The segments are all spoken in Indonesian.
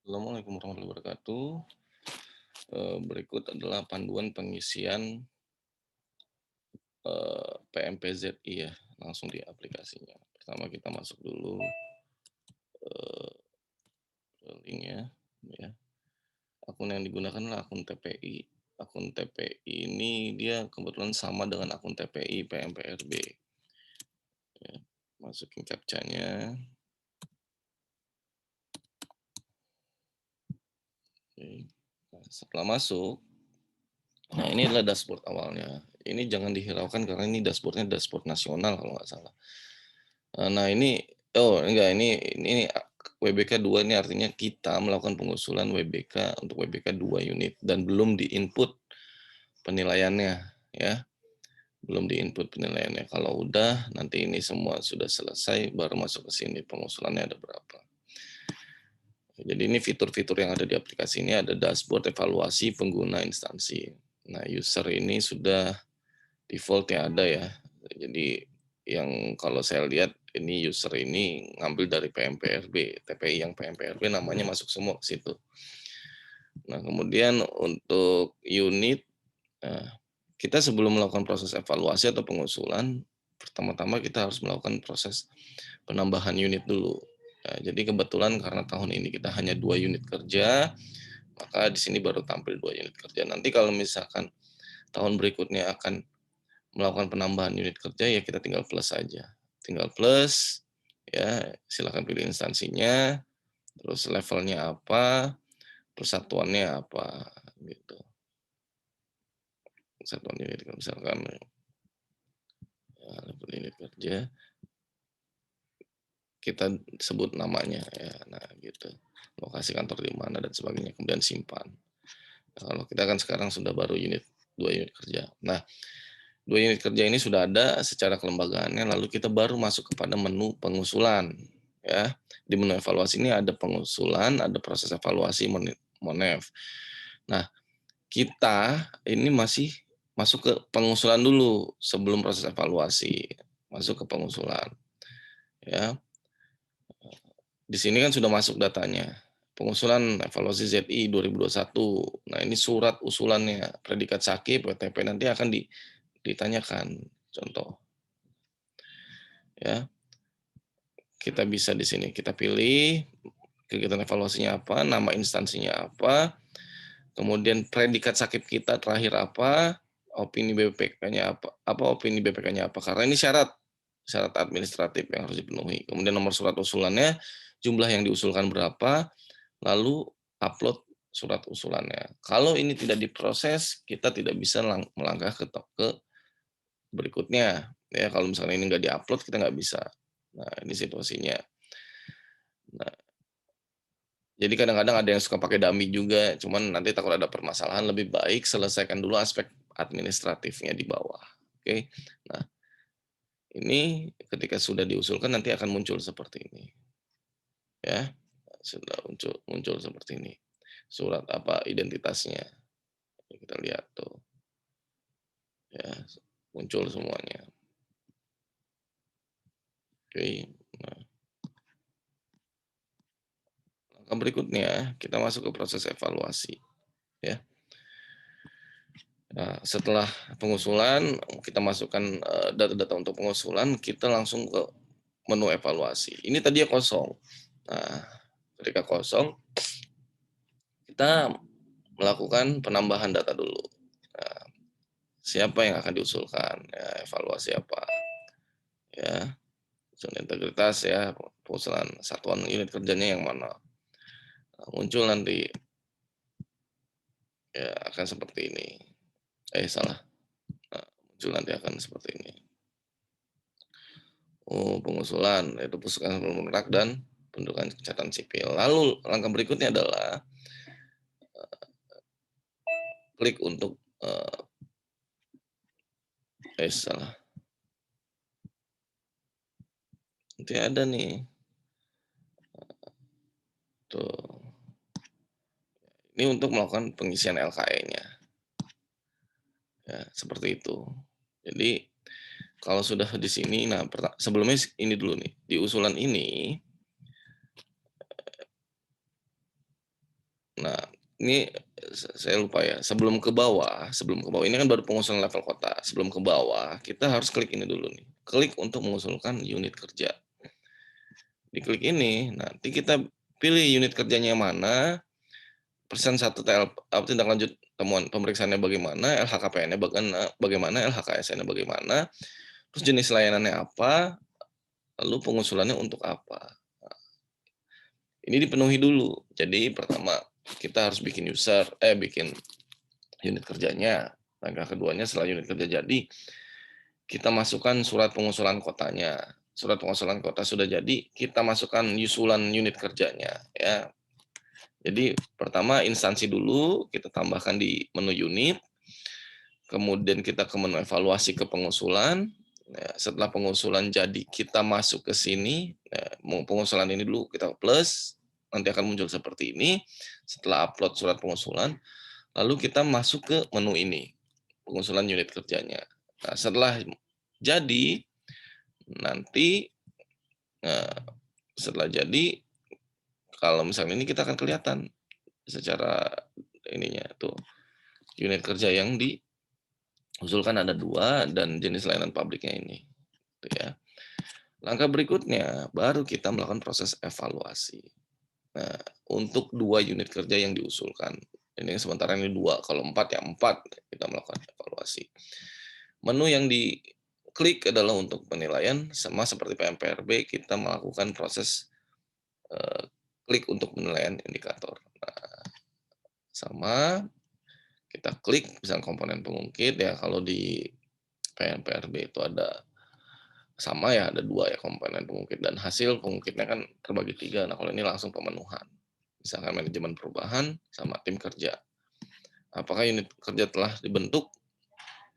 Assalamualaikum warahmatullahi wabarakatuh. Berikut adalah panduan pengisian PMPZI ya, langsung di aplikasinya. Pertama kita masuk dulu ke linknya, ya. Akun yang digunakan adalah akun TPI. Akun TPI ini dia kebetulan sama dengan akun TPI PMPRB. Ya. Masukin captcha-nya. Oke. Nah, setelah masuk, nah ini adalah dashboard awalnya. Ini jangan dihiraukan karena ini dashboardnya dashboard nasional kalau nggak salah. Nah ini oh enggak, ini WBK 2 ini artinya kita melakukan pengusulan WBK untuk WBK 2 unit dan belum di-input penilaiannya ya, belum di-input penilaiannya. Kalau udah nanti ini semua sudah selesai baru masuk ke sini pengusulannya ada berapa. Jadi ini fitur-fitur yang ada di aplikasi ini ada dashboard evaluasi pengguna instansi. Nah, user ini sudah default yang ada ya. Jadi yang kalau saya lihat ini user ini ngambil dari PMPRB, TPI yang PMPRB namanya masuk semua ke situ. Nah, kemudian untuk unit, nah, kita sebelum melakukan proses evaluasi atau pengusulan, pertama-tama kita harus melakukan proses penambahan unit dulu. Nah, jadi kebetulan karena tahun ini kita hanya 2 unit kerja, maka di sini baru tampil 2 unit kerja. Nanti kalau misalkan tahun berikutnya akan melakukan penambahan unit kerja, ya kita tinggal plus saja. Tinggal plus, ya silakan pilih instansinya, terus levelnya apa, persatuannya apa, gitu. Satuan unit misalkan ya, level unit kerja, kita sebut namanya ya, nah gitu. Lokasi kantor di mana dan sebagainya, kemudian simpan. Nah, kalau kita kan sekarang sudah baru unit 2 unit kerja. Nah, 2 unit kerja ini sudah ada secara kelembagaannya, lalu kita baru masuk kepada menu pengusulan, ya. Di menu evaluasi ini ada pengusulan, ada proses evaluasi Monef. Nah, kita ini masih masuk ke pengusulan dulu sebelum proses evaluasi, masuk ke pengusulan, ya. Di sini kan sudah masuk datanya, pengusulan evaluasi ZI 2021. Nah, ini surat usulannya, predikat sakit, WTP nanti akan ditanyakan, contoh. Ya, kita bisa di sini kita pilih kegiatan evaluasinya apa, nama instansinya apa, kemudian predikat sakit kita terakhir apa, opini BPK-nya apa opini BPK-nya apa, karena ini syarat syarat administratif yang harus dipenuhi. Kemudian nomor surat usulannya, jumlah yang diusulkan berapa, lalu upload surat usulannya. Kalau ini tidak diproses, kita tidak bisa melangkah ke berikutnya. Ya, kalau misalnya ini nggak diupload, kita nggak bisa. Nah, ini situasinya. Nah, jadi kadang-kadang ada yang suka pakai dummy juga, cuman nanti takut ada permasalahan, lebih baik selesaikan dulu aspek administratifnya di bawah. Oke. Nah, ini ketika sudah diusulkan nanti akan muncul seperti ini. Ya. Sudah muncul muncul seperti ini. Surat apa identitasnya. Kita lihat tuh. Ya, muncul semuanya. Oke. Nah, langkah berikutnya kita masuk ke proses evaluasi, ya. Nah, setelah pengusulan, kita masukkan data-data untuk pengusulan, kita langsung ke menu evaluasi. Ini tadinya kosong. Nah, ketika kosong, kita melakukan penambahan data dulu. Nah, siapa yang akan diusulkan? Ya, evaluasi apa? Ya, unsur integritas ya, pengusulan satuan unit kerjanya yang mana? Nah, muncul nanti ya akan seperti ini. Salah. Nah, muncul nanti akan seperti ini. Oh, pengusulan, yaitu pusukan pemerintah dan pendudukan catatan sipil. Lalu langkah berikutnya adalah klik untuk salah. Nanti ada nih. Tuh. Ini untuk melakukan pengisian LKE-nya. Ya, seperti itu. Jadi kalau sudah di sini, nah sebelumnya ini dulu nih. Di usulan ini Ini saya lupa ya, sebelum ke bawah ini kan baru pengusulan level kota, sebelum ke bawah kita harus klik ini dulu nih, klik untuk mengusulkan unit kerja. Diklik ini, nanti kita pilih unit kerjanya yang mana, persen 1 tindak lanjut temuan pemeriksaannya bagaimana, LHKPN-nya bagaimana, LHKSN-nya bagaimana, terus jenis layanannya apa, lalu pengusulannya untuk apa. Ini dipenuhi dulu. Jadi pertama, kita harus bikin unit kerjanya. Langkah keduanya setelah unit kerja jadi, kita masukkan surat pengusulan kotanya. Surat pengusulan kota sudah jadi, kita masukkan usulan unit kerjanya ya. Jadi pertama instansi dulu, kita tambahkan di menu unit, kemudian kita ke menu evaluasi ke pengusulan. Nah, setelah pengusulan jadi, kita masuk ke sini. Nah, pengusulan ini dulu kita plus, nanti akan muncul seperti ini. Setelah upload surat pengusulan, lalu kita masuk ke menu ini, pengusulan unit kerjanya. Nah, setelah jadi, nanti setelah jadi, kalau misalnya ini kita akan kelihatan secara ininya tuh unit kerja yang diusulkan ada 2 dan jenis layanan publiknya ini. Gitu ya. Langkah berikutnya baru kita melakukan proses evaluasi. Nah, untuk 2 unit kerja yang diusulkan. Ini sementara ini 2, kalau 4 ya 4 kita melakukan evaluasi. Menu yang diklik adalah untuk penilaian, sama seperti PMPRB kita melakukan proses klik untuk penilaian indikator. Nah, sama kita klik misalnya komponen pengungkit ya, kalau di PMPRB itu ada sama ya, ada 2 ya komponen pengungkit dan hasil pengungkitnya kan terbagi 3. Nah, kalau ini langsung pemenuhan. Misalkan manajemen perubahan sama tim kerja. Apakah unit kerja telah dibentuk?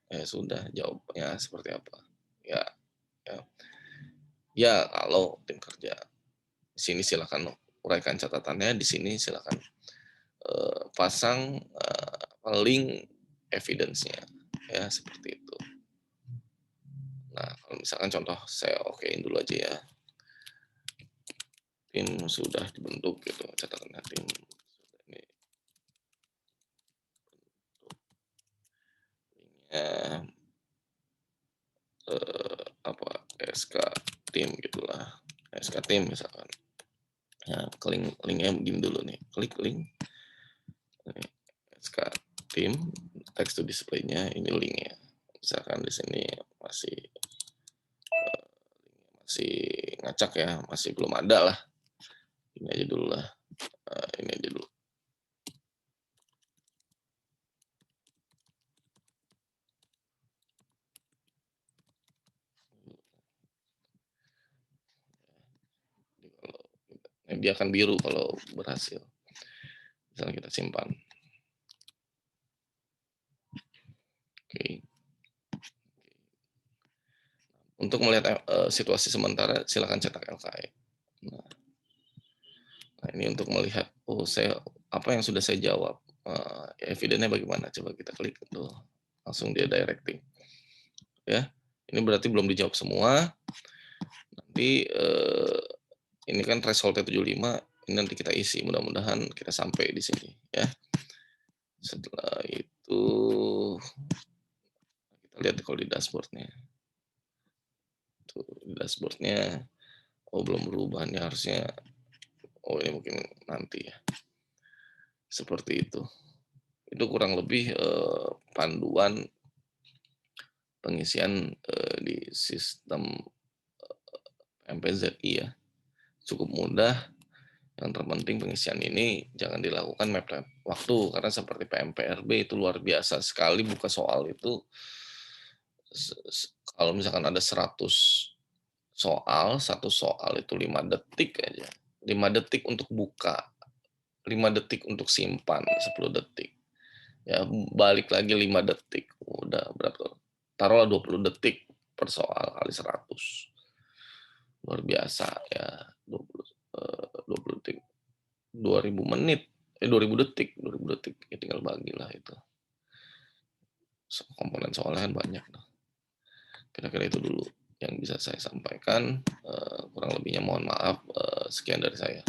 Ya sudah, jawabnya seperti apa? Ya, ya. Ya, kalau tim kerja. Di sini silakan uraikan catatannya, di sini silakan pasang link evidence-nya. Ya, seperti itu. Nah, kalau misalkan contoh saya okein dulu aja ya. Tim sudah dibentuk gitu, catatannya tim ini linknya apa SK tim gitulah, SK tim misalkan. Ya, linknya begini dulu nih, klik link ini, SK tim, text to display-nya ini linknya. Misalkan di sini masih ngacak ya, masih belum ada lah. Ini aja dulu lah, ini aja dulu. Dia akan biru kalau berhasil. Misalnya kita simpan. Oke. Untuk melihat situasi sementara, silakan cetak LKE. Nah, ini untuk melihat, apa yang sudah saya jawab. Evidennya bagaimana? Coba kita klik tuh, langsung dia directing. Ya, ini berarti belum dijawab semua. Nanti ini kan thresholdnya 75, ini nanti kita isi. Mudah-mudahan kita sampai di sini. Ya. Setelah itu kita lihat kalau di dashboardnya. Tuh, di dashboardnya, belum berubah nih harusnya. Ini mungkin nanti ya. Seperti itu. Itu kurang lebih panduan pengisian di sistem MPZI ya. Cukup mudah. Yang terpenting pengisian ini jangan dilakukan mepet waktu karena seperti PMPRB itu luar biasa sekali buka soal itu. Kalau misalkan ada 100 soal, satu soal itu 5 detik aja. 5 detik untuk buka, 5 detik untuk simpan, 10 detik. Ya, balik lagi 5 detik. Udah berapa? Taruhlah 20 detik per soal kali 100. Luar biasa ya, 20 detik. 2000 menit. 2000 detik. Ya tinggal bagilah itu. Komponen soalnya kan banyak. Kira-kira itu dulu yang bisa saya sampaikan. Kurang lebihnya mohon maaf. Sekian dari saya.